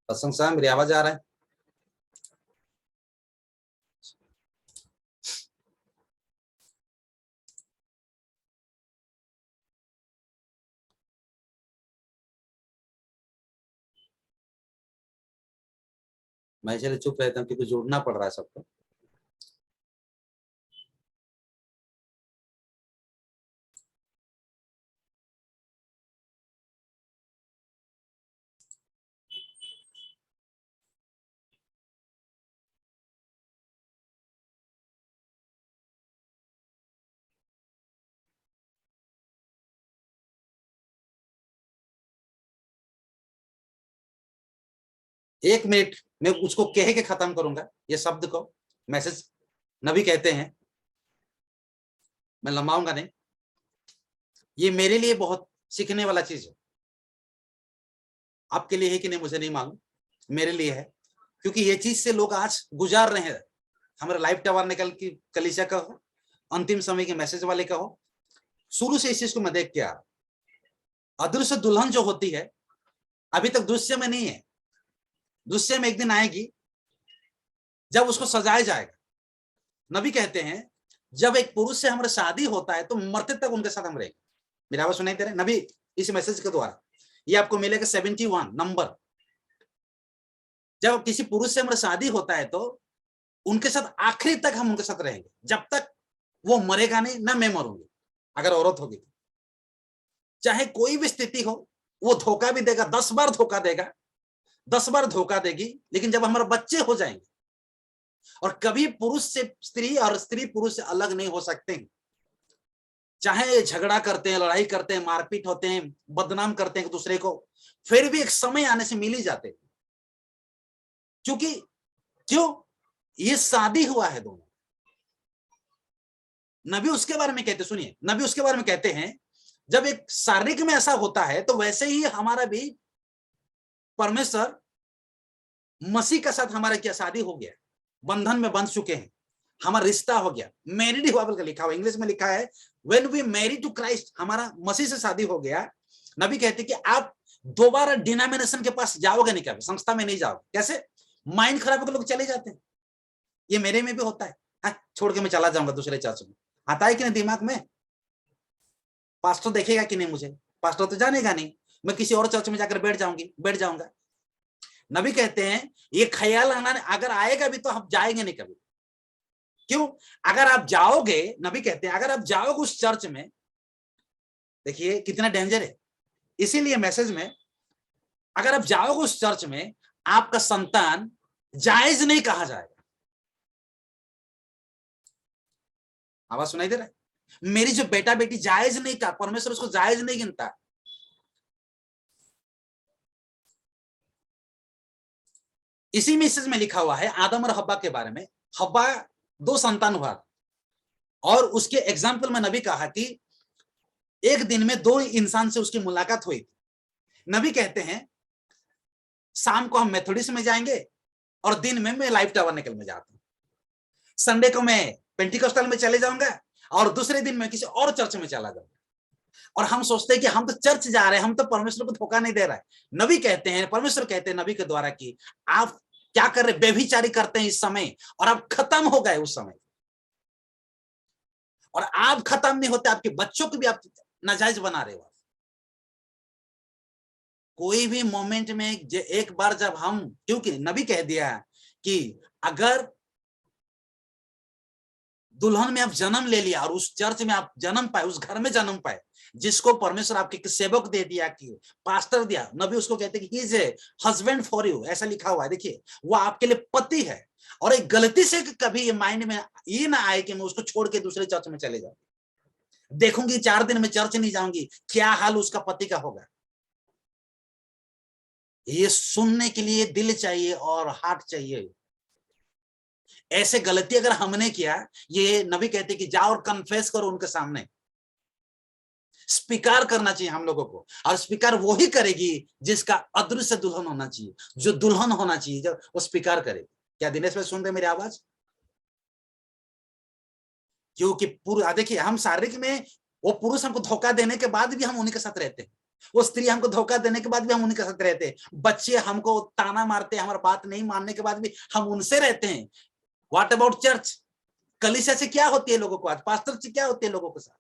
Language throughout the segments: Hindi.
सत्संग साहब मेरी आवाज आ रहा है? मैं इसलिए चुप रहता हूँ क्योंकि जोड़ना पड़ रहा है सबको। एक मिनट मैं उसको कह के खत्म करूंगा ये शब्द को, मैसेज। नबी कहते हैं, मैं लंबाऊंगा नहीं, ये मेरे लिए बहुत सीखने वाला चीज है। आपके लिए है कि नहीं मुझे नहीं मालूम, मेरे लिए है, क्योंकि ये चीज से लोग आज गुजार रहे हैं। हमारे लाइव टावर निकल की कलीसिया का हो, अंतिम समय के मैसेज वाले का हो, शुरू से इस चीज को मैं देख के आ रहा हूं। अदृश्य दुल्हन जो होती है अभी तक दृश्य में नहीं है, दृश्य में एक दिन आएगी जब उसको सजाया जाएगा। नबी कहते हैं जब एक पुरुष से हमारा शादी होता है तो मरते तक उनके साथ हम रहेंगे। मेरी आवाज सुनाई दे रहे नबी इस मैसेज के द्वारा, ये आपको मिलेगा 71 नंबर। जब किसी पुरुष से हमारा शादी होता है तो उनके साथ आखिरी तक हम उनके साथ रहेंगे, जब तक वो मरेगा नहीं, ना मैं मरूंगी अगर औरत होगी तो। चाहे कोई भी स्थिति हो, वो धोखा भी देगा, 10 बार धोखा देगा, 10 बार धोखा देगी, लेकिन जब हमारे बच्चे हो जाएंगे, और कभी पुरुष से स्त्री और स्त्री पुरुष से अलग नहीं हो सकते। चाहे झगड़ा करते हैं, लड़ाई करते हैं, मारपीट होते हैं, बदनाम करते हैं एक दूसरे को, फिर भी एक समय आने से मिल ही जाते हैं। क्योंकि क्यों? ये शादी हुआ है दोनों। नबी उसके बारे में कहते, सुनिए, नबी उसके बारे में कहते हैं जब एक शारीरिक में ऐसा होता है तो वैसे ही हमारा भी परमेश्वर मसीह के साथ हमारा क्या शादी हो गया, बंधन में बंध चुके हैं, हमारा रिश्ता हो गया, मैरिड हुआ बोल के लिखा हुआ, इंग्लिश में लिखा है when we marry to Christ, हमारा मसीह से शादी हो गया। नबी कहते कि आप दोबारा डिनोमिनेशन के पास जाओगे नहीं, कभी संस्था में नहीं जाओगे। कैसे? माइंड खराब होकर लोग चले जाते हैं, ये मेरे में भी होता है। छोड़ के मैं चला जाऊंगा दूसरे चर्च में, आता है कि नहीं दिमाग में? पास्टर देखेगा कि नहीं मुझे? पास्टर तो जानेगा नहीं, मैं किसी और चर्च में जाकर बैठ जाऊंगा। नबी कहते हैं ये ख्याल आना अगर आएगा भी तो हम जाएंगे नहीं कभी। क्यों? अगर आप जाओगे, नबी कहते हैं अगर आप जाओगे उस चर्च में, देखिए कितना डेंजर है। इसीलिए मैसेज में, अगर आप जाओगे उस चर्च में, आपका संतान जायज नहीं कहा जाएगा। आवाज सुनाई दे रहा है? मेरी जो बेटा बेटी जायज नहीं कहा, परमेश्वर उसको जायज नहीं गिनता। इसी मैसेज में लिखा हुआ है आदम और हब्बा के बारे में। हब्बा 2 संतान हुआ, और उसके एग्जाम्पल में नबी कहा कि एक दिन में 2 इंसान से उसकी मुलाकात हुई। नबी कहते हैं शाम को हम मेथोडिस्ट में जाएंगे और दिन में मैं लाइफ टाबरनेकल में जाता हूं, संडे को मैं पेंटिकॉस्टल में चले जाऊंगा और दूसरे दिन मैं किसी और चर्च में चला जाऊंगा। और हम सोचते हैं कि हम तो चर्च जा रहे हैं, हम तो परमेश्वर को धोखा नहीं दे रहा है। नबी कहते हैं, परमेश्वर कहते हैं नबी के द्वारा कि आप क्या कर रहे, बेभिचारी करते हैं इस समय, और आप खत्म हो गए उस समय। और आप खत्म नहीं होते, आपके बच्चों को भी आप नाजायज बना रहे हो। कोई भी मोमेंट में एक बार जब हम, क्योंकि नबी कह दिया कि अगर दुल्हन में आप जन्म ले लिया और उस चर्च में आप जन्म पाए, उस घर में जन्म पाए, जिसको परमेश्वर आपके सेवक दे दिया, कि पास्टर दिया, नबी उसको कहते हैं कि he is a husband for you, ऐसा लिखा हुआ है। देखिए वो आपके लिए पति है। और एक गलती से कभी ये माइंड में ये ना आए कि मैं उसको छोड़ के दूसरे चर्च में चले जाऊं, देखूंगी 4 दिन में चर्च नहीं जाऊंगी, क्या हाल उसका पति का होगा। ये सुनने के लिए दिल चाहिए और हार्ट चाहिए। ऐसे गलती अगर हमने किया, ये नबी कहते कि जाओ और कन्फेस करो उनके सामने। स्वीकार करना चाहिए हम लोगों को, और स्वीकार वो ही करेगी जिसका अदृश्य दुल्हन होना चाहिए, जो दुल्हन होना चाहिए, जब वो स्वीकार करेगी। क्या दिनेश भाई सुन रहे मेरी आवाज? क्योंकि देखिए हम शारीरिक में वो पुरुष हमको धोखा देने के बाद भी हम उन्हीं के साथ रहते हैं, वो स्त्री हमको धोखा देने के बाद भी हम उनके साथ रहते हैं, बच्चे हमको ताना मारते हैं, हमारा बात नहीं मानने के बाद भी हम उनसे रहते हैं। What about church? कलीसिया से क्या होती है लोगों को आज? पास्टर से क्या होती है लोगों के साथ?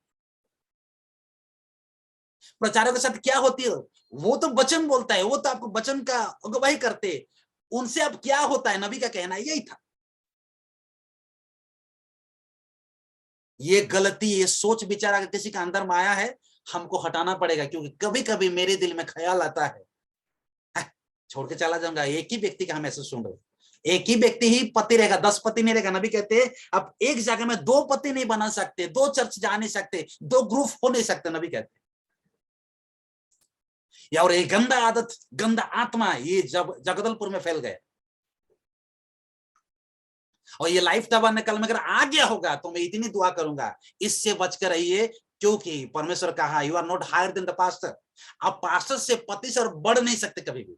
प्रचारक के साथ क्या होती है? वो तो वचन बोलता है, वो तो आपको वचन का अगुवाई करते हैं, उनसे अब क्या होता है? नबी का कहना यही था। ये गलती, ये सोच विचार अगर किसी के अंदर में आया है, हमको हटाना पड़ेगा, क्योंकि कभी कभी मेरे दिल में ख्याल आता है, छोड़ के चला जाऊंगा। एक ही व्यक्ति का हम ऐसे सुन रहे, एक ही व्यक्ति ही पति रहेगा, 10 पति नहीं रहेगा। नबी कहते हैं अब एक जगह में 2 पति नहीं बना सकते, 2 चर्च जा नहीं सकते, 2 ग्रुप हो नहीं सकते, नबी कहते हैं। या और ये गंदा आदत, गंदा आत्मा ये जब जगदलपुर में फैल गया, और ये लाइफ टबरनेकल में अगर आ गया होगा तो मैं इतनी दुआ करूंगा, इससे बचकर रहिए, क्योंकि परमेश्वर कहा you are not higher than the pastor. आप पास्टर से, पति से और बढ़ नहीं सकते कभी भी।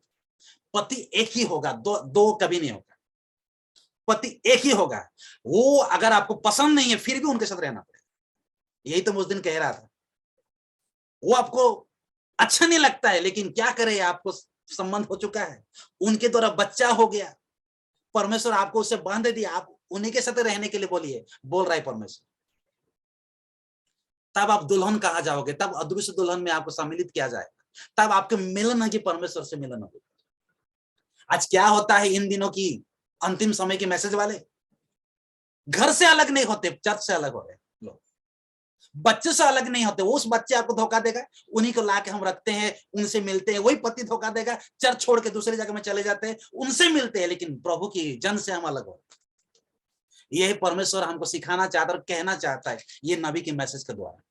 पति एक ही होगा, दो कभी नहीं होगा। पति एक ही होगा। वो अगर आपको पसंद नहीं है फिर भी उनके साथ रहना पड़ेगा। यही तो मैं उस दिन कह रहा था। वो आपको अच्छा नहीं लगता है, लेकिन क्या करे, आपको संबंध हो चुका है, उनके द्वारा बच्चा हो गया, परमेश्वर आपको उससे बांध दिया, आप उन्हीं के साथ रहने के लिए बोल रहा है परमेश्वर। तब आप दुल्हन कहा जाओगे, तब अदृश्य दुल्हन में आपको सम्मिलित किया जाएगा, तब आपके मिलन है कि परमेश्वर से मिलन होगा। आज क्या होता है इन दिनों की अंतिम समय के मैसेज वाले, घर से अलग नहीं होते, चर्च से अलग हो रहे लोग, बच्चे से अलग नहीं होते। उस बच्चे आपको धोखा देगा, उन्हीं को लाके हम रखते हैं, उनसे मिलते हैं। वही पति धोखा देगा, चर्च छोड़ के दूसरी जगह में चले जाते हैं, उनसे मिलते हैं, लेकिन प्रभु की जन से हम अलग हो। यही परमेश्वर हमको सिखाना चाहता है और कहना चाहता है ये नबी के मैसेज के द्वारा।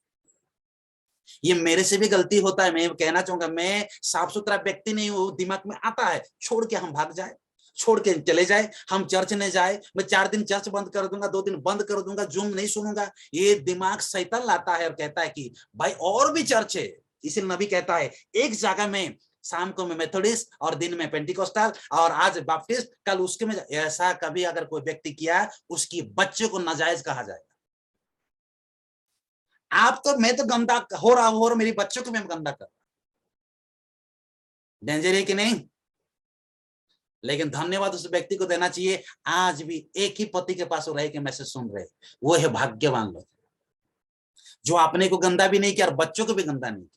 ये मेरे से भी गलती होता है, मैं कहना चाहूंगा, मैं साफ सुथरा व्यक्ति नहीं हूं, दिमाग में आता है छोड़ के हम भाग जाए, छोड़ के चले जाए, हम चर्च नहीं जाए, मैं 4 दिन चर्च बंद कर दूंगा, 2 दिन बंद कर दूंगा, जूम नहीं सुनूंगा। ये दिमाग शैतान लाता है और कहता है कि भाई और भी चर्च है। इसलिए नबी कहता है एक जगह में शाम को मैं मेथोडिस्ट और दिन में पेंटिकोस्टल और आज बाप्टिस्ट, कल उसके में, ऐसा कभी अगर कोई व्यक्ति किया उसकी बच्चे को नाजायज कहा जाए। आप तो, मैं तो गंदा हो रहा हूं और मेरी बच्चों को मैं गंदा कर, डेंजर है कि नहीं? लेकिन धन्यवाद उस व्यक्ति को देना चाहिए, आज भी एक ही पति के पास रह के मैसेज सुन रहे, वो है भाग्यवान लोग, जो अपने को गंदा भी नहीं किया और बच्चों को भी गंदा नहीं किया।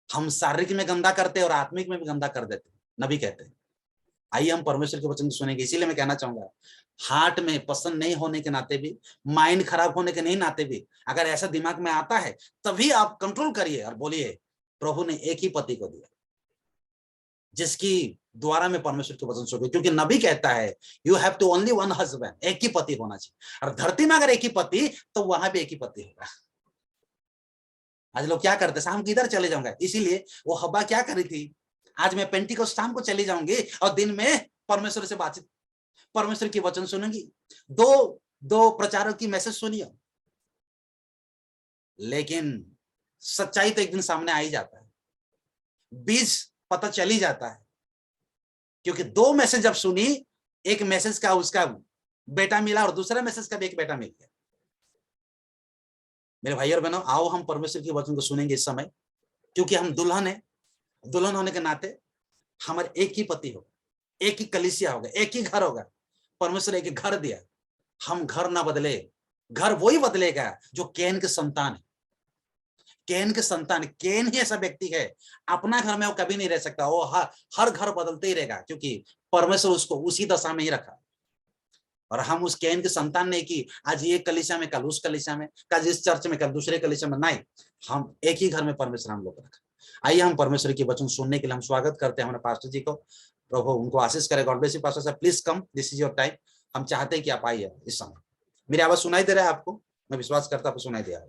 हम शारीरिक में गंदा करते और आत्मिक में भी गंदा कर देते, नबी कहते हैं। आइए हम परमेश्वर के वचन सुनेंगे। इसीलिए मैं कहना चाहूंगा, हार्ट में पसंद नहीं होने के नाते भी, माइंड खराब होने के नहीं नाते भी, अगर ऐसा दिमाग में आता है तभी आप कंट्रोल करिए और बोलिए प्रभु ने एक ही पति को दिया, जिसकी द्वारा में परमेश्वर के वचन सुने, क्योंकि नबी कहता है you have to only one husband, एक ही पति होना चाहिए। और धरती में अगर एक ही पति, तो वहां भी एक ही पति होगा। आज लोग क्या करते, शाम किधर चले जाऊंगा, इसीलिए वो हब्बा क्या करी थी, आज मैं पेंटिकोस्ट शाम को चली जाऊंगी और दिन में परमेश्वर से बातचीत, परमेश्वर की वचन सुनूंगी, दो दो प्रचारों की मैसेज सुनिए। लेकिन सच्चाई तो एक दिन सामने आ ही जाता है, बीज पता चल ही जाता है, क्योंकि 2 मैसेज जब सुनी, एक मैसेज का उसका बेटा मिला और दूसरा मैसेज का भी एक बेटा मिल गया। मेरे भाई और बहनों, आओ हम परमेश्वर की वचन को सुनेंगे इस समय, क्योंकि हम दुल्हन है, दुल्हन होने के नाते हमारे एक ही पति होगा, एक ही कलीसिया होगा, एक ही घर होगा। परमेश्वर एक ही घर दिया, हम घर ना बदले, घर वही बदलेगा जो कैन के संतान है। कैन के संतान, कैन ही ऐसा व्यक्ति है, अपना घर में वो कभी नहीं रह सकता, वो हर घर बदलते ही रहेगा, क्योंकि परमेश्वर उसको उसी दशा में ही रखा। और हम उस कैन के संतान नहीं कि आज ये कलीसिया में, कल उस कलीसिया में, कल इस चर्च में, कल दूसरे कलीसिया में, नहीं, हम एक ही घर में परमेश्वर हम लोग रखा। आइए हम परमेश्वर की वचन सुनने के लिए हम स्वागत करते हैं हमारे पास्टर जी को, प्रभु उनको आशीष करे। गॉड ब्लेस यू पास्टर साहब, please come, this is your time. हम चाहते हैं कि आप आइए इस समय। मेरी आवाज सुनाई दे रहा है आपको? मैं विश्वास करता हूँ सुनाई दिया।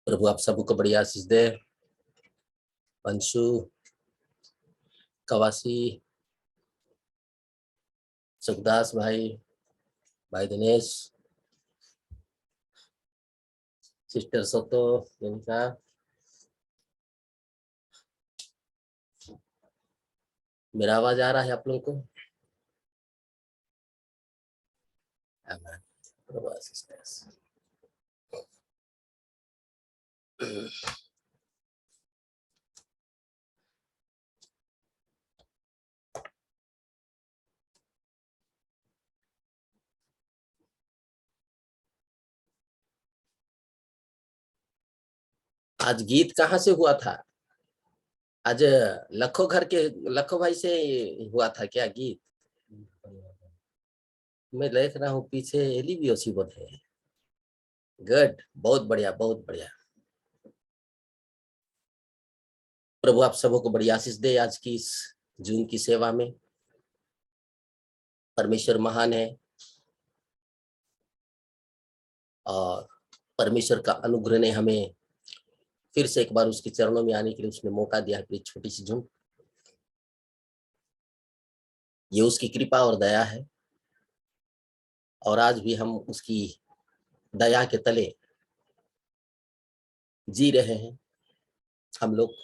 प्रभु आप सबको बड़ी आशीष दे। अंशु, कवासी, सुखदास भाई, भाई दिनेश, सिस्टर सोतो, जिनका मेरा आवाज आ रहा है आप लोगों को? प्रभु आशीष दे। आज गीत कहाँ से हुआ था? आज लखो घर के लखो भाई से हुआ था क्या गीत? मैं देख रहा हूँ पीछे एली भी उसी बोध है। गुड, बहुत बढ़िया, बहुत बढ़िया। प्रभु आप सबको बड़ी आशीष दे। आज की इस जून की सेवा में परमेश्वर महान है और परमेश्वर का अनुग्रह ने हमें फिर से एक बार उसके चरणों में आने के लिए उसने मौका दिया है। छोटी सी झुंड, ये उसकी कृपा और दया है और आज भी हम उसकी दया के तले जी रहे हैं हम लोग,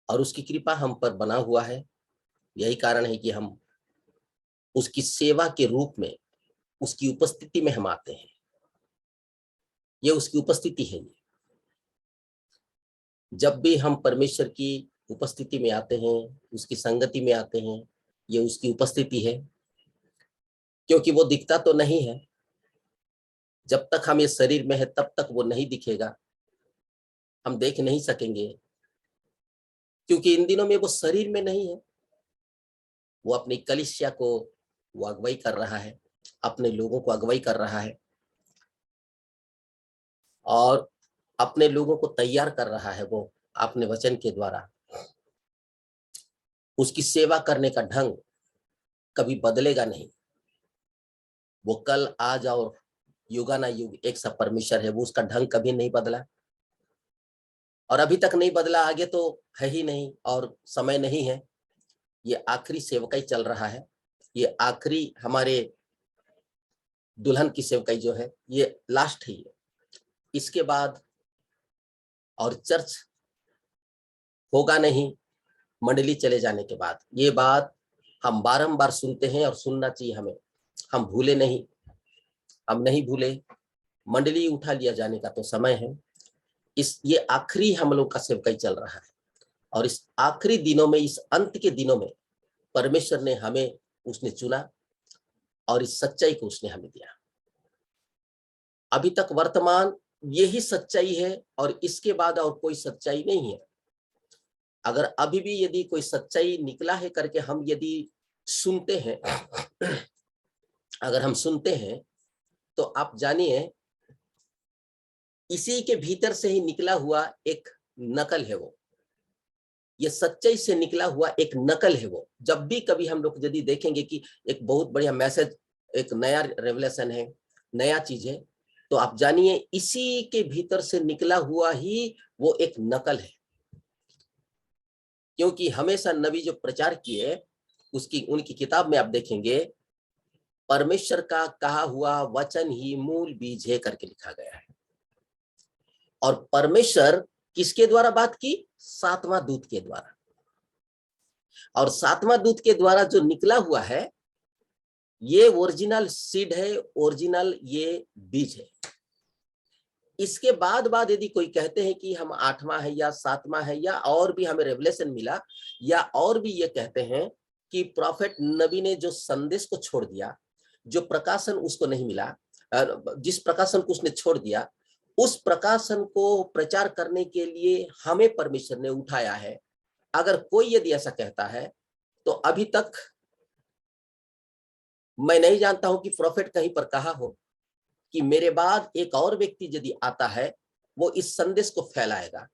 और उसकी कृपा हम पर बना हुआ है। यही कारण है कि हम उसकी सेवा के रूप में उसकी उपस्थिति में हम आते हैं। ये उसकी उपस्थिति है। जब भी हम परमेश्वर की उपस्थिति में आते हैं, उसकी संगति में आते हैं, ये उसकी उपस्थिति है। क्योंकि वो दिखता तो नहीं है, जब तक हम इस शरीर में है तब तक वो नहीं दिखेगा, हम देख नहीं सकेंगे। क्योंकि इन दिनों में वो शरीर में नहीं है, वो अपनी कलीसिया को वो अगुवाई कर रहा है, अपने लोगों को अगुवाई कर रहा है और अपने लोगों को तैयार कर रहा है। वो अपने वचन के द्वारा उसकी सेवा करने का ढंग कभी बदलेगा नहीं। वो कल आज और युगाना युग एक सा परमेश्वर है। वो उसका ढंग कभी नहीं बदला और अभी तक नहीं बदला, आगे तो है ही नहीं और समय नहीं है। ये आखिरी सेवकाई चल रहा है, ये आखिरी हमारे दुल्हन की सेवकाई जो है ये लास्ट ही है। इसके बाद और चर्च होगा नहीं मंडली चले जाने के बाद। ये बात हम बारंबार सुनते हैं और सुनना चाहिए हमें। हम भूले नहीं, हम नहीं भूले। मंडली उठा लिया जाने का तो समय है। ये आखिरी हम लोग का सेवकाई चल रहा है और इस आखिरी दिनों में, इस अंत के दिनों में परमेश्वर ने हमें उसने चुना और इस सच्चाई को उसने हमें दिया। अभी तक वर्तमान यही सच्चाई है और इसके बाद और कोई सच्चाई नहीं है। अगर अभी भी यदि कोई सच्चाई निकला है करके हम यदि सुनते हैं, अगर हम सुनते हैं तो आप जानिए इसी के भीतर से ही निकला हुआ एक नकल है वो। ये सच्चाई से निकला हुआ एक नकल है वो। जब भी कभी हम लोग यदि देखेंगे कि एक बहुत बढ़िया मैसेज, एक नया रेवलेशन है, नया चीज है, तो आप जानिए इसी के भीतर से निकला हुआ ही वो एक नकल है। क्योंकि हमेशा नबी जो प्रचार किए उसकी उनकी किताब में आप देखेंगे परमेश्वर का कहा हुआ वचन ही मूल बीज है करके लिखा गया है। और परमेश्वर किसके द्वारा बात की? सातवां दूत के द्वारा। और सातवां दूत के द्वारा जो निकला हुआ है ये ओरिजिनल सीड है, ओरिजिनल ये बीज है। इसके बाद यदि कोई कहते हैं कि हम आठवां है या सातवां है या और भी हमें रेवलेशन मिला, या और भी ये कहते हैं कि प्रॉफेट नबी ने जो संदेश को छोड़ दिया, जो प्रकाशन उसको नहीं मिला, जिस प्रकाशन को उसने छोड़ दिया, उस प्रकाशन को प्रचार करने के लिए हमें परमेश्वर ने उठाया है। अगर कोई यदि ऐसा कहता है तो अभी तक मैं नहीं जानता हूं कि प्रॉफेट कहीं पर कहा हो कि मेरे बाद एक और व्यक्ति यदि आता है वो इस संदेश को फैलाएगा।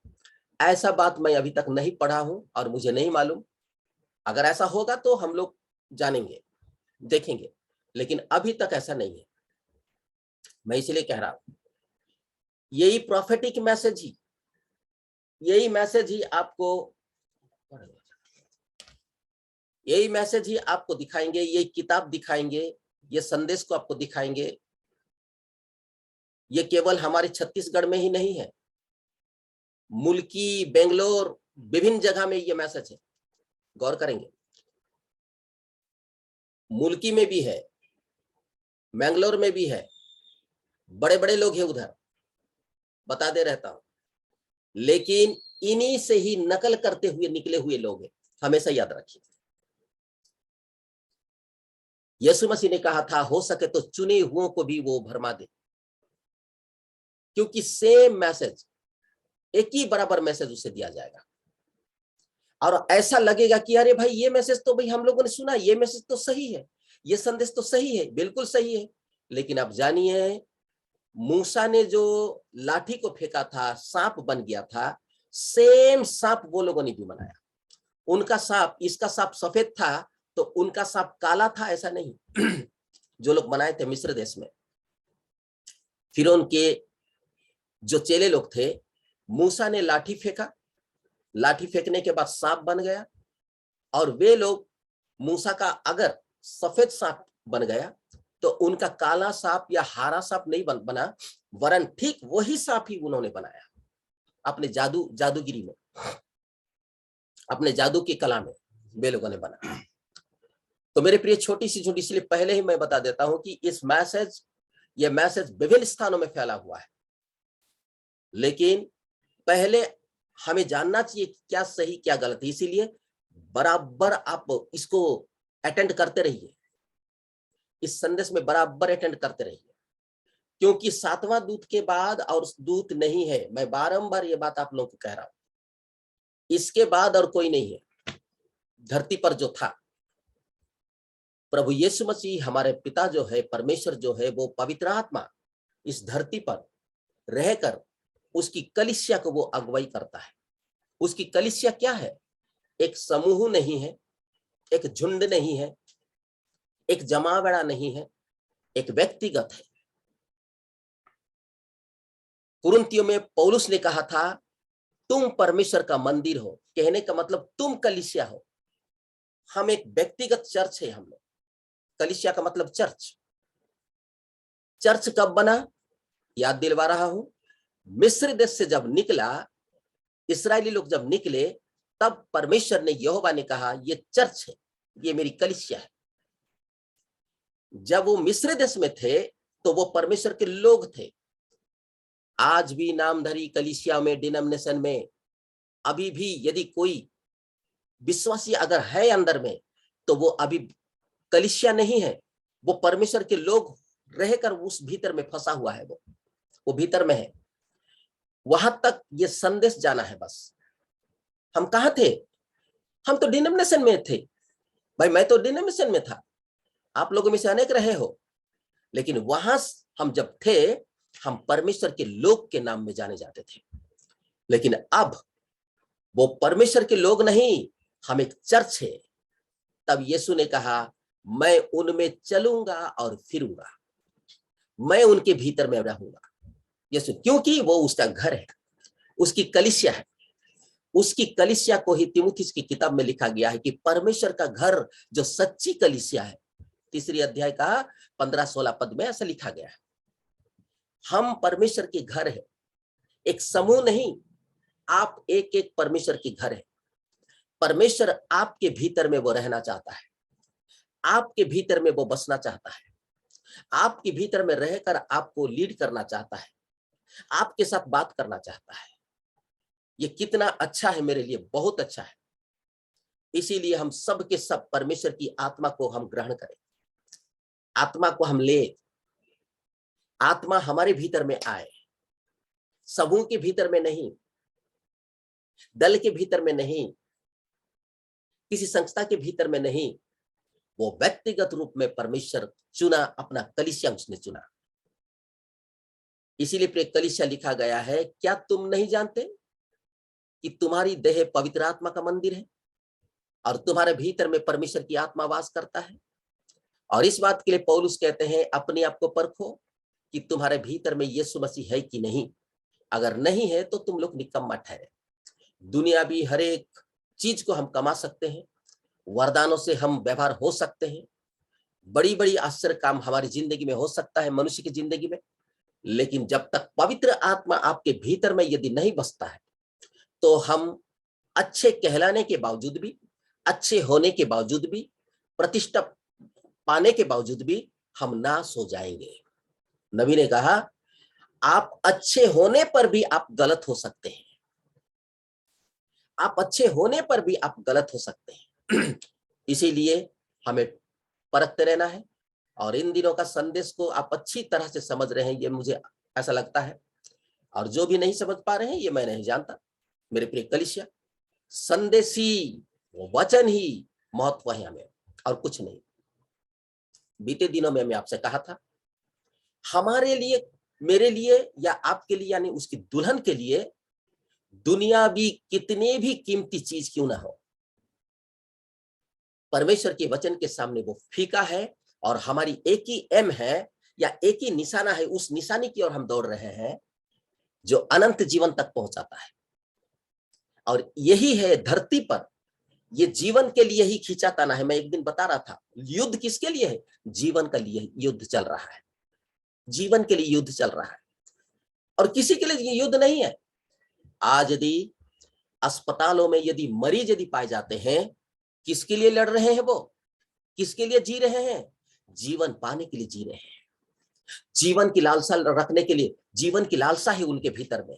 ऐसा बात मैं अभी तक नहीं पढ़ा हूं और मुझे नहीं मालूम। अगर ऐसा होगा तो हम लोग जानेंगे, देखेंगे, लेकिन अभी तक ऐसा नहीं है। मैं इसलिए कह रहा हूं, यही प्रॉफेटिक मैसेज ही, यही मैसेज ही आपको दिखाएंगे, यही किताब दिखाएंगे, ये संदेश को आपको दिखाएंगे। ये केवल हमारे छत्तीसगढ़ में ही नहीं है, मुल्की, बेंगलोर, विभिन्न जगह में ये मैसेज है। गौर करेंगे, मुल्की में भी है, मैंगलोर में भी है, बड़े बड़े लोग हैं उधर, बता दे रहता हूं, लेकिन इन्हीं से ही नकल करते हुए निकले हुए लोग हैं। हमेशा याद रखिए, यीशु मसीह ने कहा था, हो सके तो चुने हुओं को भी वो भरमा दे, क्योंकि सेम मैसेज, एक ही बराबर मैसेज उसे दिया जाएगा। और ऐसा लगेगा कि अरे भाई ये मैसेज तो भाई हम लोगों ने सुना, ये मैसेज तो सही है, ये संदेश तो सही है, बिल्कुल सही है। लेकिन आप जानिए, मूसा ने जो लाठी को फेंका था, सांप बन गया था, सेम सांप वो लोगों ने भी बनाया। उनका सांप, इसका सांप सफेद था तो उनका सांप काला था, ऐसा नहीं। जो लोग बनाए थे मिस्र देश में, फिर उनके जो चेले लोग थे, मूसा ने लाठी फेंका, लाठी फेंकने के बाद सांप बन गया, और वे लोग, मूसा का अगर सफेद सांप बन गया तो उनका काला सांप या हरा सांप नहीं बना, वरन ठीक वही सांप ही उन्होंने बनाया अपने जादूगिरी में, अपने जादू की कला में वे लोगों ने बना। तो मेरे प्रिय, छोटी सी इसलिए पहले ही मैं बता देता हूं कि ये मैसेज विभिन्न स्थानों में फैला हुआ है, लेकिन पहले हमें जानना चाहिए क्या सही क्या गलत है। इसीलिए बराबर आप इसको अटेंड करते रहिए, इस संदेश में बराबर अटेंड करते रहिए, क्योंकि 7वां दूत के बाद और दूत नहीं है। मैं बारंबार ये बात आप लोगों को कह रहा हूं, इसके बाद और कोई नहीं है धरती पर जो था। प्रभु यीशु मसीह हमारे पिता जो है, परमेश्वर जो है, वो पवित्र आत्मा इस धरती पर रहकर उसकी कलीसिया को वो अगुवाई करता है। उसकी कलीसिया क्या है? एक समूह नहीं है, एक झुंड नहीं है, एक जमावड़ा नहीं है, एक व्यक्तिगत है। कुरिन्थियों में पौलुस ने कहा था, तुम परमेश्वर का मंदिर हो। कहने का मतलब तुम कलीसिया हो। हम एक व्यक्तिगत चर्च है हम लोग। कलीसिया का मतलब चर्च। चर्च कब बना? याद दिलवा रहा हूं, मिस्र देश से जब निकला, इस्राएली लोग जब निकले, तब परमेश्वर ने, यहोवा ने कहा, ये चर्च है, ये मेरी कलीसिया है। जब वो मिस्र देश में थे तो वो परमेश्वर के लोग थे। आज भी नामधरी कलीसिया में, डिनोमिनेशन में, अभी भी यदि कोई विश्वासी अगर है अंदर में, तो वो अभी कलीसिया नहीं है, वो परमेश्वर के लोग रहकर उस भीतर में फंसा हुआ है। वो भीतर में है। वहां तक ये संदेश जाना है बस। हम कहां थे? हम तो डिनोमिनेशन में थे भाई। मैं तो डिनोमिनेशन में था, आप लोगों में से अनेक रहे हो, लेकिन वहां हम जब थे, हम परमेश्वर के लोग के नाम में जाने जाते थे। लेकिन अब वो परमेश्वर के लोग नहीं, हम एक चर्च है। तब यीशु ने कहा, मैं उनमें चलूंगा और फिरूंगा, मैं उनके भीतर में रहूंगा। यीशु, क्योंकि वो उसका घर है, उसकी कलीसिया है। उसकी कलीसिया को ही तीमुथियुस की किताब में लिखा गया है कि परमेश्वर का घर जो सच्ची कलीसिया है, 3 अध्याय का 15-16 पद में ऐसा लिखा गया है। हम परमेश्वर के घर है, एक समूह नहीं। आप एक एक परमेश्वर के घर है। परमेश्वर आपके भीतर में वो रहना चाहता है, आपके भीतर में वो बसना चाहता है, आपके भीतर में रहकर आपको लीड करना चाहता है, आपके साथ बात करना चाहता है। ये कितना अच्छा है मेरे लिए, बहुत अच्छा है। इसीलिए हम सब के सब परमेश्वर की आत्मा को हम ग्रहण करें, आत्मा को हम ले, आत्मा हमारे भीतर में आए, समूह के भीतर में नहीं, दल के भीतर में नहीं, किसी संस्था के भीतर में नहीं। वो व्यक्तिगत रूप में परमेश्वर चुना, अपना कलीसिया उसने चुना। इसीलिए प्रिय कलीसिया लिखा गया है, क्या तुम नहीं जानते कि तुम्हारी देह पवित्र आत्मा का मंदिर है और तुम्हारे भीतर में परमेश्वर की आत्मा वास करता है। और इस बात के लिए पौलुस कहते हैं, अपने आप को परखो कि तुम्हारे भीतर में यीशु मसीह है कि नहीं। अगर नहीं है तो तुम लोग निकम्मा ठहरे। दुनियावी हर एक चीज को हम कमा सकते हैं, वरदानों से हम व्यवहार हो सकते हैं, बड़ी बड़ी आश्चर्य काम हमारी जिंदगी में हो सकता है, मनुष्य की जिंदगी में, लेकिन जब तक पवित्र आत्मा आपके भीतर में यदि नहीं बसता है तो हम अच्छे कहलाने के बावजूद भी, अच्छे होने के बावजूद भी, प्रतिष्ठा पाने के बावजूद भी हम नाश हो जाएंगे। नबी ने कहा, आप अच्छे होने पर भी आप गलत हो सकते हैं, आप अच्छे होने पर भी आप गलत हो सकते हैं। इसीलिए हमें परखते रहना है। और इन दिनों का संदेश को आप अच्छी तरह से समझ रहे हैं, ये मुझे ऐसा लगता है। और जो भी नहीं समझ पा रहे हैं, ये मैं नहीं जानता। मेरे प्रिय कलीसिया, संदेशी वचन ही महत्व है हमें, और कुछ नहीं। बीते दिनों में मैं आपसे कहा था, हमारे लिए, मेरे लिए या आपके लिए, यानी उसकी दुल्हन के लिए, दुनियावी कितने भी कीमती चीज क्यों ना हो, परमेश्वर के वचन के सामने वो फीका है। और हमारी एक ही एम है या एक ही निशाना है, उस निशाने की ओर हम दौड़ रहे हैं जो अनंत जीवन तक पहुंचाता है। और यही है धरती पर, ये जीवन के लिए ही खींचाताना है। मैं एक दिन बता रहा था, युद्ध किसके लिए है? जीवन के लिए युद्ध चल रहा है, जीवन के लिए युद्ध चल रहा है, और किसी के लिए ये युद्ध नहीं है। आज यदि अस्पतालों में यदि मरीज यदि पाए जाते हैं, किसके लिए लड़ रहे हैं? वो किसके लिए जी रहे हैं? जीवन पाने के लिए जी रहे हैं, जीवन की लालसा रखने के लिए। जीवन की लालसा है उनके भीतर में,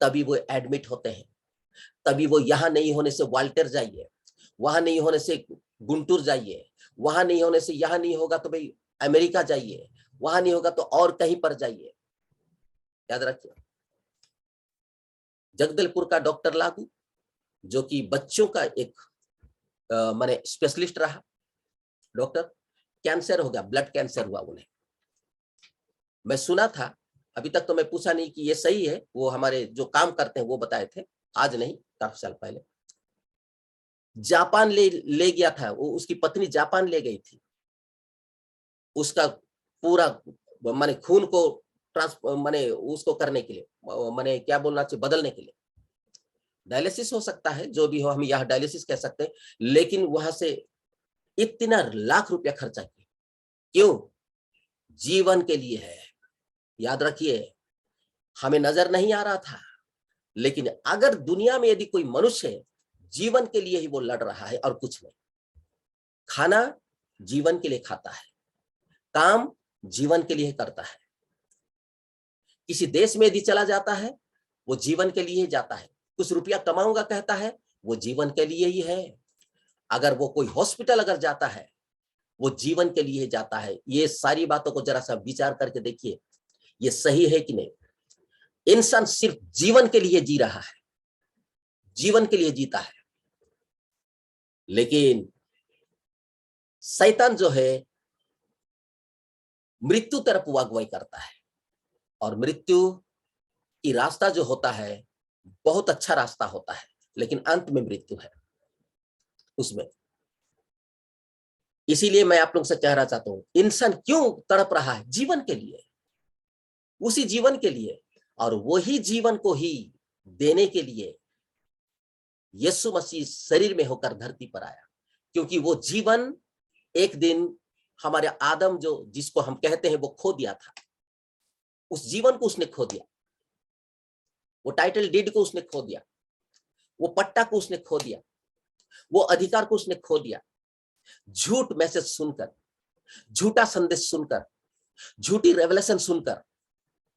तभी वो एडमिट होते हैं। तभी वो यहां नहीं होने से वाल्टर जाइए, वहां नहीं होने से गुंटूर जाइए, वहां नहीं होने से यहां नहीं होगा तो भाई अमेरिका जाइए, वहां नहीं होगा तो और कहीं पर जाइए। याद रखिए, जगदलपुर का डॉक्टर लागू, जो कि बच्चों का एक माने स्पेशलिस्ट रहा डॉक्टर, कैंसर हो गया, ब्लड कैंसर हुआ उन्हें। मैं सुना था, अभी तक तो मैं पूछा नहीं कि ये सही है, वो हमारे जो काम करते हैं वो बताए थे, आज नहीं काफी साल पहले। जापान ले गया था वो, उसकी पत्नी जापान ले गई थी, उसका पूरा माने खून को माने उसको करने के लिए, माने क्या बोलना चाहिए, बदलने के लिए। डायलिसिस हो सकता है, जो भी हो, हम यह डायलिसिस कह सकते हैं, लेकिन वहां से इतना लाख रुपया खर्चा किया। क्यों? जीवन के लिए है। याद रखिए, हमें नजर नहीं आ रहा था, लेकिन अगर दुनिया में यदि कोई मनुष्य है, जीवन के लिए ही वो लड़ रहा है और कुछ नहीं। खाना जीवन के लिए खाता है, काम जीवन के लिए करता है। किसी देश में यदि चला जाता है, वो जीवन के लिए ही जाता है। कुछ रुपया कमाऊंगा कहता है, वो जीवन के लिए ही है। अगर वो कोई हॉस्पिटल अगर जाता है, वो जीवन के लिए जाता है। ये सारी बातों को जरा सा विचार करके देखिए, ये सही है कि नहीं? इंसान सिर्फ जीवन के लिए जी रहा है, जीवन के लिए जीता है, लेकिन शैतान जो है मृत्यु तरफ वो अगुवाई करता है। और मृत्यु की रास्ता जो होता है बहुत अच्छा रास्ता होता है, लेकिन अंत में मृत्यु है उसमें। इसीलिए मैं आप लोग से कहना चाहता हूं, इंसान क्यों तड़प रहा है? जीवन के लिए, उसी जीवन के लिए, और वही जीवन को ही देने के लिए यीशु मसीह शरीर में होकर धरती पर आया। क्योंकि वो जीवन एक दिन हमारे आदम जो जिसको हम कहते हैं वो खो दिया था, उस जीवन को उसने खो दिया, वो टाइटल डीड को उसने खो दिया, वो पट्टा को उसने खो दिया, वो अधिकार को उसने खो दिया। झूठ मैसेज सुनकर, झूठा संदेश सुनकर, झूठी रेवलेशन सुनकर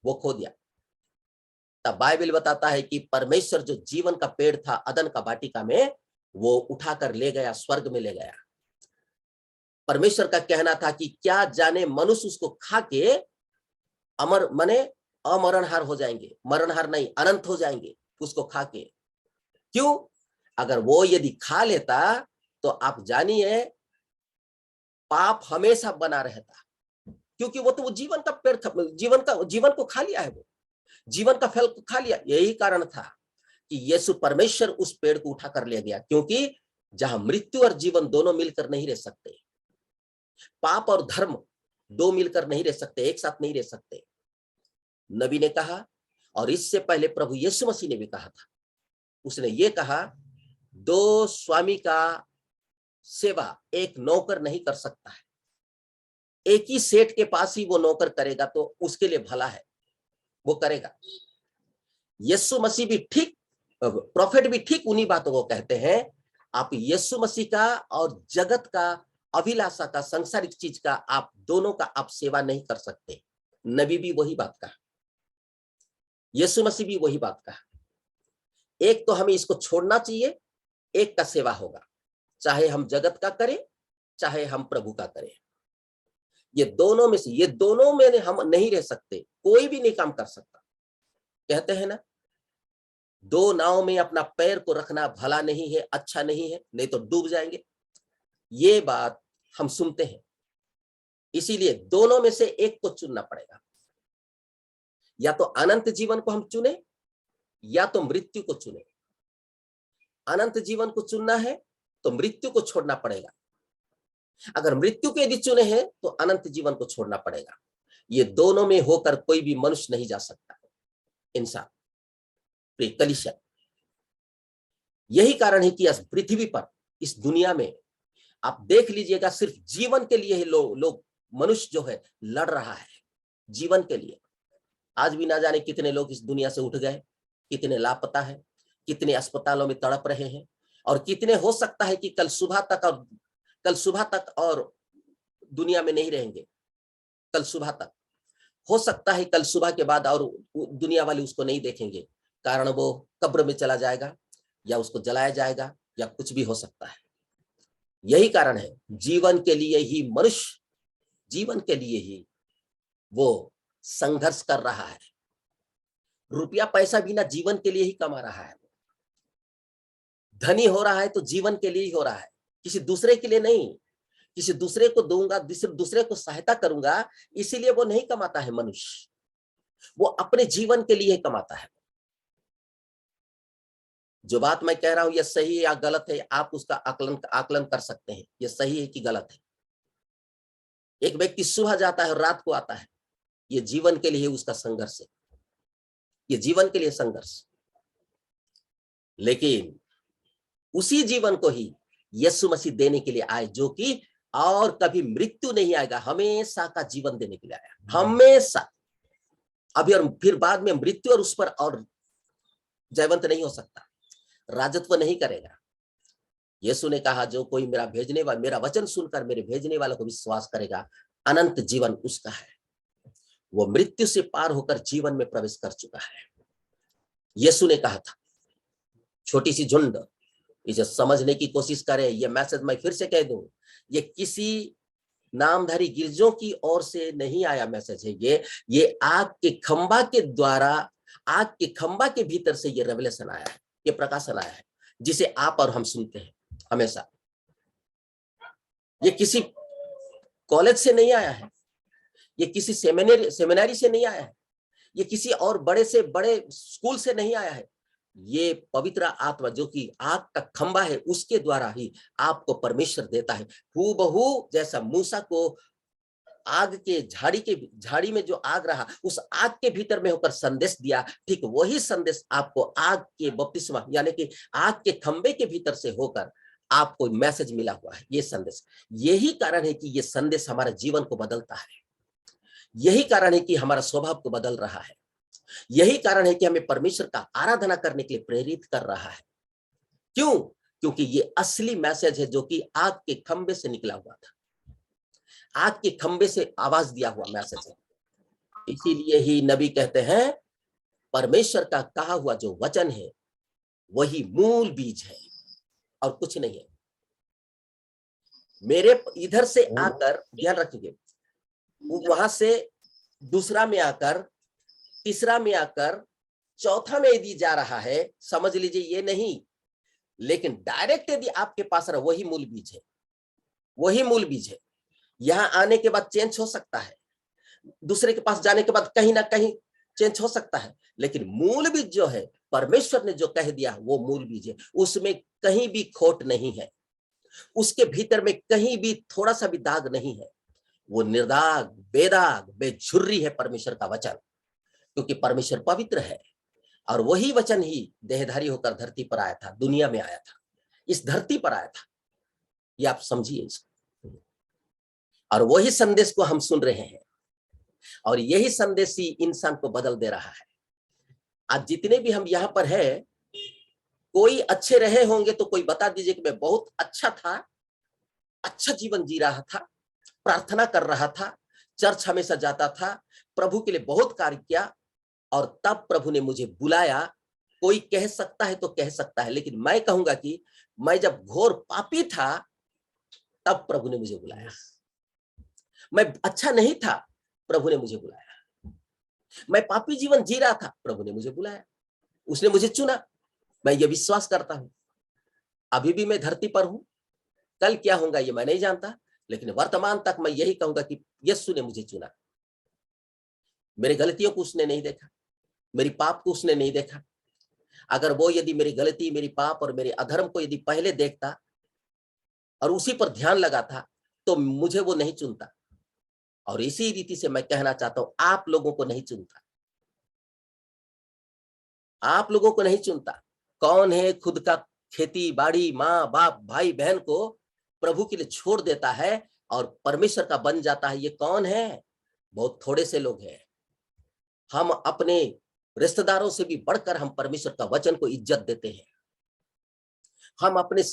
वो खो दिया। तब बाइबल बताता है कि परमेश्वर जो जीवन का पेड़ था अदन का वाटिका में, वो उठाकर ले गया, स्वर्ग में ले गया। परमेश्वर का कहना था कि क्या जाने मनुष्य उसको खा के अमर माने अमरणहार हो जाएंगे, मरणहार नहीं अनंत हो जाएंगे उसको खा के। क्यों? अगर वो यदि खा लेता तो आप जानिए पाप हमेशा बना रहता, क्योंकि वो तो वो जीवन का पेड़, जीवन को खा लिया है वो। जीवन का फल खा लिया। यही कारण था कि यीशु परमेश्वर उस पेड़ को उठा कर ले गया, क्योंकि जहां मृत्यु और जीवन दोनों मिलकर नहीं रह सकते, पाप और धर्म दो मिलकर नहीं रह सकते, एक साथ नहीं रह सकते। नबी ने कहा, और इससे पहले प्रभु यीशु मसीह ने भी कहा था, उसने ये कहा, दो स्वामी का सेवा एक नौकर नहीं कर सकता है। एक ही सेठ के पास ही वो नौकर करेगा तो उसके लिए भला है, वो करेगा। यीशु मसीह भी ठीक, प्रॉफिट भी ठीक उन्हीं बातों को कहते हैं। आप यीशु मसीह का और जगत का अभिलाषा का, सांसारिक चीज का, आप दोनों का आप सेवा नहीं कर सकते। नबी भी वही बात कहा, यीशु मसीह भी वही बात कहा। एक तो हमें इसको छोड़ना चाहिए, एक का सेवा होगा, चाहे हम जगत का करें चाहे हम प्रभु का करें। ये दोनों में से, ये दोनों में हम नहीं रह सकते, कोई भी नहीं काम कर सकता। कहते हैं ना, दो नाव में अपना पैर को रखना भला नहीं है, अच्छा नहीं है, नहीं तो डूब जाएंगे। ये बात हम सुनते हैं। इसीलिए दोनों में से एक को चुनना पड़ेगा। या तो अनंत जीवन को हम चुने या तो मृत्यु को चुने। अनंत जीवन को चुनना है तो मृत्यु को छोड़ना पड़ेगा। अगर मृत्यु को यदि चुने हैं तो अनंत जीवन को छोड़ना पड़ेगा। ये दोनों में होकर कोई भी मनुष्य नहीं जा सकता, इंसान, प्रिय कलीसिया। यही कारण है कि इस पृथ्वी पर, इस दुनिया में आप देख लीजिएगा, सिर्फ जीवन के लिए ही लोग मनुष्य जो है लड़ रहा है, जीवन के लिए। आज भी ना जाने कितने लोग इस दुनिया से उठ गए, कितने लापता है, कितने अस्पतालों में तड़प रहे हैं, और कितने हो सकता है कि कल सुबह तक और दुनिया में नहीं रहेंगे। कल सुबह तक हो सकता है, कल सुबह के बाद और दुनिया वाले उसको नहीं देखेंगे, कारण वो कब्र में चला जाएगा या उसको जलाया जाएगा या कुछ भी हो सकता है। यही कारण है, जीवन के लिए ही मनुष्य, जीवन के लिए ही वो संघर्ष कर रहा है। रुपया पैसा बिना जीवन के लिए ही कमा रहा है। धनी हो रहा है तो जीवन के लिए ही हो रहा है, किसी दूसरे के लिए नहीं। किसी दूसरे को दूंगा, दूसरे को सहायता करूंगा, इसीलिए वो नहीं कमाता है मनुष्य, वो अपने जीवन के लिए कमाता है। जो बात मैं कह रहा हूं, यह सही या गलत है, आप उसका आकलन कर सकते हैं, यह सही है कि गलत है। एक व्यक्ति सुबह जाता है और रात को आता है, ये जीवन के लिए उसका संघर्ष है, ये जीवन के लिए संघर्ष। लेकिन उसी जीवन को ही यीशु मसीह देने के लिए आए, जो कि और कभी मृत्यु नहीं आएगा, हमेशा का जीवन देने के लिए आया, हमेशा। अभी और फिर बाद में मृत्यु और उस पर और जयवंत नहीं हो सकता, राजत्व नहीं करेगा। यीशु ने कहा, जो कोई मेरा वचन सुनकर मेरे भेजने वाले को विश्वास करेगा, अनंत जीवन उसका है। वो मृत्यु से पार होकर जीवन में प्रवेश कर चुका है। यीशु ने कहा था, छोटी सी झुंड इसे समझने की कोशिश करे। ये मैसेज मैं फिर से कह दूं, ये किसी नामधारी गिरजों की ओर से नहीं आया मैसेज है। ये आग के खंबा के द्वारा, आग के खंबा के भीतर से ये रेवलेशन आया है, ये प्रकाशन आया है, जिसे आप और हम सुनते हैं हमेशा। ये किसी कॉलेज से नहीं आया है, ये किसी सेमिनारी से नहीं आया है, ये किसी और बड़े से बड़े स्कूल से नहीं आया है। ये पवित्र आत्मा जो कि आग का खंबा है, उसके द्वारा ही आपको परमेश्वर देता है। हूबहू जैसा मूसा को आग के झाड़ी में जो आग रहा, उस आग के भीतर में होकर संदेश दिया, ठीक वही संदेश आपको आग के बपतिस्मा यानी कि आग के खंबे के भीतर से होकर आपको मैसेज मिला हुआ है, ये संदेश। यही कारण है कि ये संदेश हमारे जीवन को बदलता है। यही कारण है कि हमारा स्वभाव को बदल रहा है। यही कारण है कि हमें परमेश्वर का आराधना करने के लिए प्रेरित कर रहा है। क्यों? क्योंकि ये असली मैसेज है जो कि आग के खंबे से निकला हुआ था, आग के खंबे से आवाज दिया हुआ मैसेज है। इसीलिए ही नबी कहते हैं, परमेश्वर का कहा हुआ जो वचन है वही मूल बीज है और कुछ नहीं है। मेरे इधर से आकर, ध्यान रखिए, वहां से दूसरा में आकर, तीसरा में आकर, चौथा में यदि जा रहा है, समझ लीजिए ये नहीं, लेकिन डायरेक्ट यदि आपके पास रहा, वही मूल बीज है, वही मूल बीज है। यहां आने के बाद चेंज हो सकता है, दूसरे के पास जाने के बाद कहीं ना कहीं चेंज हो सकता है, लेकिन मूल बीज जो है, परमेश्वर ने जो कह दिया वो मूल बीज है, उसमें कहीं भी खोट नहीं है, उसके भीतर में कहीं भी थोड़ा सा भी दाग नहीं है। वो निर्दाग, बेदाग, बेझुर्री है परमेश्वर का वचन, क्योंकि परमेश्वर पवित्र है और वही वचन ही देहधारी होकर धरती पर आया था, दुनिया में आया था, इस धरती पर आया था। ये आप समझिए इसको, और वही संदेश को हम सुन रहे हैं और यही संदेश ही इंसान को बदल दे रहा है। आज जितने भी हम यहाँ पर है, कोई अच्छे रहे होंगे तो कोई बता दीजिए कि मैं बहुत अच्छा था, अच्छा जीवन जी रहा था, प्रार्थना कर रहा था, चर्च हमेशा जाता था, प्रभु के लिए बहुत कार्य किया और तब प्रभु ने मुझे बुलाया। कोई कह सकता है तो कह सकता है, लेकिन मैं कहूंगा कि मैं जब घोर पापी था तब प्रभु ने मुझे बुलाया। मैं अच्छा नहीं था, प्रभु ने मुझे बुलाया। मैं पापी जीवन जी रहा था, प्रभु ने मुझे बुलाया, उसने मुझे चुना। मैं ये विश्वास करता हूं, अभी भी मैं धरती पर हूं, कल क्या होगा ये मैं नहीं जानता, लेकिन वर्तमान तक मैं यही कहूंगा कि यीशु ने मुझे चुना। मेरी गलतियों को उसने नहीं देखा, मेरी पाप को उसने नहीं देखा। अगर वो यदि मेरी गलती, मेरी पाप और मेरे अधर्म को यदि पहले देखता और उसी पर ध्यान लगाता तो मुझे वो नहीं चुनता। और इसी रीति से मैं कहना चाहता हूं, आप लोगों को नहीं चुनता, आप लोगों को नहीं चुनता। कौन है खुद का खेती बाड़ी, माँ बाप, भाई बहन को प्रभु के लिए छोड़ देता है और परमेश्वर का बन जाता है? ये कौन है? बहुत थोड़े से लोग हैं। हम अपने रिश्तेदारों से भी बढ़कर हम परमेश्वर का वचन को इज्जत देते हैं। हम अपने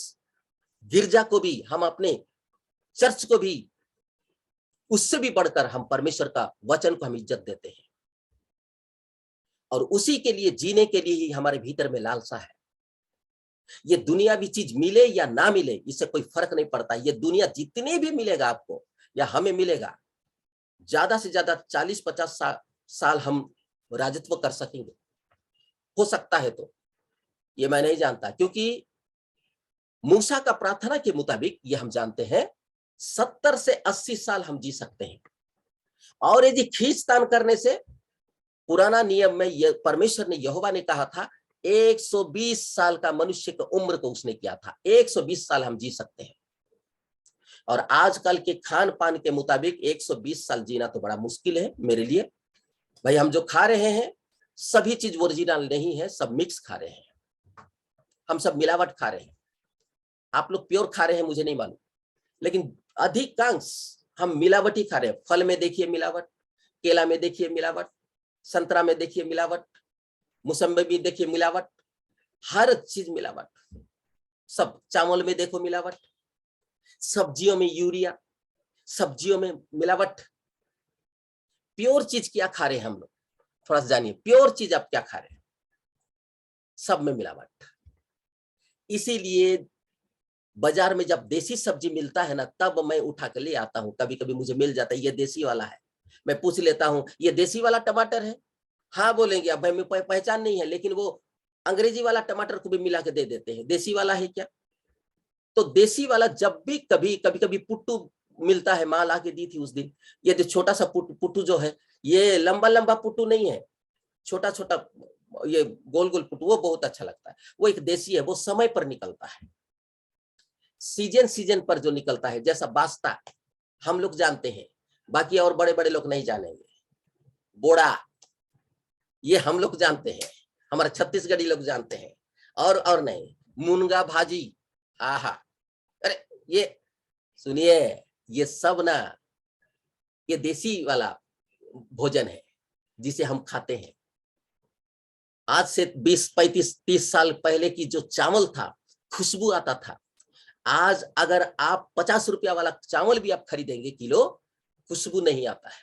गिरजा को भी, हम अपने चर्च को भी, उससे भी बढ़कर हम परमेश्वर का वचन को हम इज्जत देते हैं। और उसी के लिए जीने के लिए ही हमारे भीतर में लालसा है। ये दुनियावी चीज मिले या ना मिले, इससे कोई फर्क नहीं पड़ता। ये दुनिया जितने भी मिलेगा आपको या हमें मिलेगा, ज्यादा से ज्यादा 40-50 साल हम राजत्व कर सकेंगे, हो सकता है तो, ये मैं नहीं जानता। क्योंकि मूसा का प्रार्थना के मुताबिक ये हम जानते हैं 70 से 80 साल हम जी सकते हैं। और यदि खींचतान करने से, पुराना नियम में ये परमेश्वर ने, यहोवा ने कहा था 120 साल का मनुष्य की उम्र को उसने किया था। 120 साल हम जी सकते हैं। और आजकल के खान पान के मुताबिक 120 साल जीना तो बड़ा मुश्किल है मेरे लिए। भाई हम जो खा रहे हैं सभी चीज ओरिजिनल नहीं है, सब मिक्स खा रहे हैं, हम सब मिलावट खा रहे हैं। आप लोग प्योर खा रहे हैं मुझे नहीं मालूम, लेकिन अधिकांश हम मिलावटी खा रहे हैं। फल में देखिए मिलावट, केला में देखिए मिलावट, संतरा में देखिए मिलावट, मौसम्बी में देखिए मिलावट, हर चीज मिलावट। सब चावल में देखो मिलावट, सब्जियों में यूरिया, सब्जियों में मिलावट। प्योर चीज क्या खा रहे हैं हम लोग? थोड़ा सा जानिए, प्योर चीज आप क्या खा रहे हैं? सब में मिलावट। इसीलिए बाजार में जब देसी सब्जी मिलता है ना, तब मैं उठा कर ले आता हूं। कभी कभी मुझे मिल जाता है ये देसी वाला है, मैं पूछ लेता हूं ये देसी वाला टमाटर है? हाँ बोलेंगे, अब हमें पहचान नहीं है, लेकिन वो अंग्रेजी वाला टमाटर को भी मिला के दे देते हैं, देसी वाला है क्या? तो देसी वाला जब भी कभी कभी पुट्टू मिलता है, माँ ला के दी थी उस दिन। ये जो छोटा सा पुट्टू जो है, ये लंबा लंबा पुट्टू नहीं है, छोटा छोटा ये गोल गोल पुट्टू, वो बहुत अच्छा लगता है। वो एक देसी है, वो समय पर निकलता है, सीजन पर जो निकलता है। जैसा बास्ता हम लोग जानते हैं, बाकी और बड़े बड़े लोग नहीं जानेंगे। बोड़ा ये हम लोग जानते हैं, हमारे छत्तीसगढ़ी लोग जानते हैं, और नहीं। मुनगा भाजी, आहा, अरे ये सुनिए, ये सब ना, ये देसी वाला भोजन है जिसे हम खाते हैं। आज से 20-35-30 साल पहले की जो चावल था, खुशबू आता था। आज अगर आप 50 रुपया वाला चावल भी आप खरीदेंगे किलो, खुशबू नहीं आता है,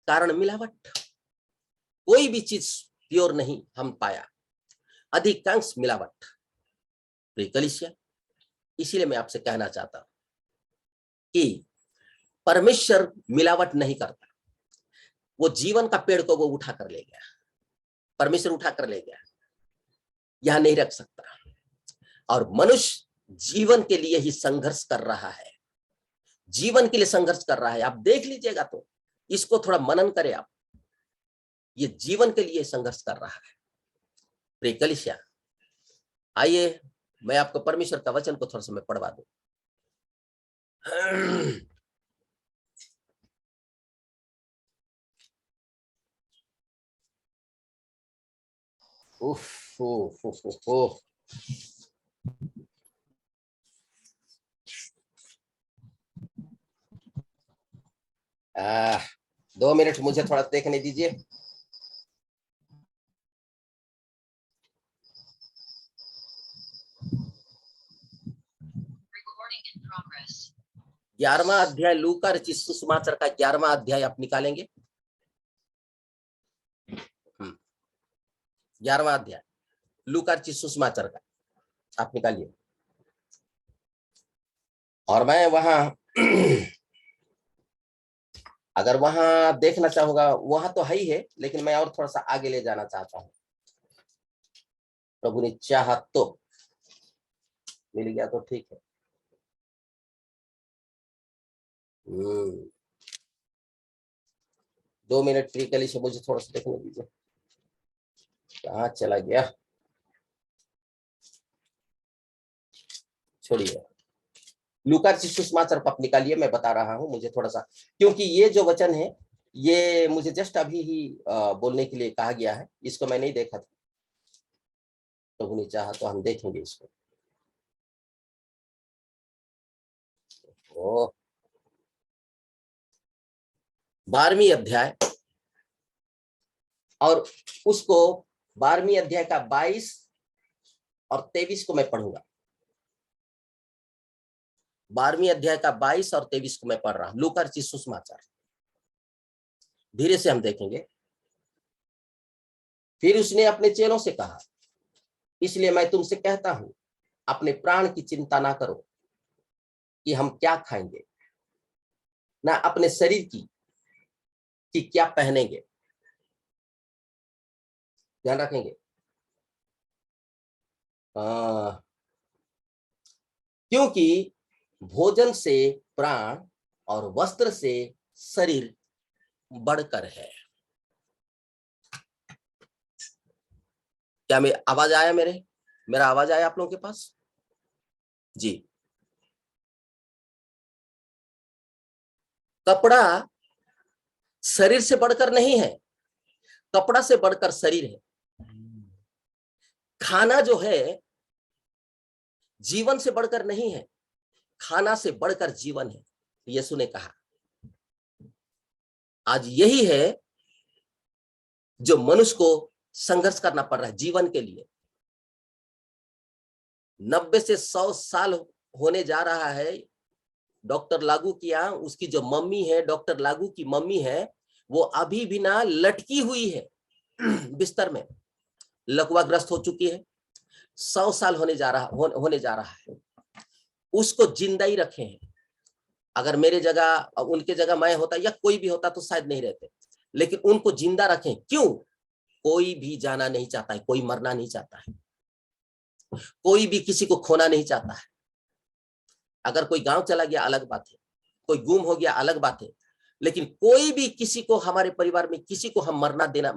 कारण मिलावट। कोई भी चीज प्योर नहीं हम पाया, अधिकांश मिलावट। कलीसिया, इसीलिए मैं आपसे कहना चाहता हूं कि परमेश्वर मिलावट नहीं करता। वो जीवन का पेड़ को वो उठा कर ले गया, परमेश्वर उठा कर ले गया, यहां नहीं रख सकता। और मनुष्य जीवन के लिए ही संघर्ष कर रहा है, जीवन के लिए संघर्ष कर रहा है। आप देख लीजिएगा तो, इसको थोड़ा मनन करें आप। ये जीवन के लिए संघर्ष कर रहा है। प्रिय कलीसिया, आइए मैं आपको परमेश्वर का वचन को थोड़ा सा मैं पढ़वा दूं। उफ, उफ, उफ, उफ, उफ। आ, 2 मिनट मुझे थोड़ा देखने दीजिए। Recording in progress. 11वां अध्याय लूका रचित सुसमाचार का 11वां अध्याय आप निकालेंगे। 11वां अध्याय लूका रचित सुसमाचार का आप निकालिए। और मैं वहां अगर वहां देखना चाहूंगा, वहां तो है ही है, लेकिन मैं और थोड़ा सा आगे ले जाना चाहता हूं। प्रभु ने चाहा तो मिल गया तो ठीक है। 2 मिनट ट्रिकली से मुझे थोड़ा सा देखने दीजिए। कहाँ चला गया, छोड़िए। लूका रचित सुसमाचार को आप निकालिए, मैं बता रहा हूं। मुझे थोड़ा सा, क्योंकि ये जो वचन है ये मुझे जस्ट अभी ही बोलने के लिए कहा गया है, इसको मैं नहीं देखा था। प्रभु ने चाहा तो हम देखेंगे इसको। ओ 12वीं अध्याय, और उसको 12वीं अध्याय का 22 और 23 को मैं पढ़ूंगा। 12वीं अध्याय का 22 और 23 को मैं पढ़ रहा हूं। लूका रचित सुसमाचार, धीरे से हम देखेंगे। फिर उसने अपने चेलों से कहा, इसलिए मैं तुमसे कहता हूं, अपने प्राण की चिंता ना करो कि हम क्या खाएंगे, ना अपने शरीर की कि क्या पहनेंगे। ध्यान रखेंगे। क्योंकि भोजन से प्राण और वस्त्र से शरीर बढ़कर है। क्या मेरी आवाज आया? मेरा आवाज आया आप लोगों के पास? जी। कपड़ा शरीर से बढ़कर नहीं है, कपड़ा से बढ़कर शरीर है। खाना जो है जीवन से बढ़कर नहीं है, खाना से बढ़कर जीवन है, यीशु ने कहा। आज यही है जो मनुष्य को संघर्ष करना पड़ रहा है जीवन के लिए। 90 से 100 साल होने जा रहा है। डॉक्टर लागू किया, उसकी जो मम्मी है, डॉक्टर लागू की मम्मी है, वो अभी भी ना लटकी हुई है बिस्तर में, लकवाग्रस्त हो चुकी है। 100 साल होने जा रहा है। उसको जिंदा ही रखे हैं। अगर मेरे जगह, उनके जगह मैं होता या कोई भी होता तो शायद नहीं रहते, लेकिन उनको जिंदा रखें। क्यों? कोई भी जाना नहीं चाहता है, कोई मरना नहीं चाहता है, कोई भी किसी को खोना नहीं चाहता है। अगर कोई गांव चला गया अलग बात है, कोई गुम हो गया अलग बात है, लेकिन कोई भी किसी को, हमारे परिवार में किसी को हम मरना देना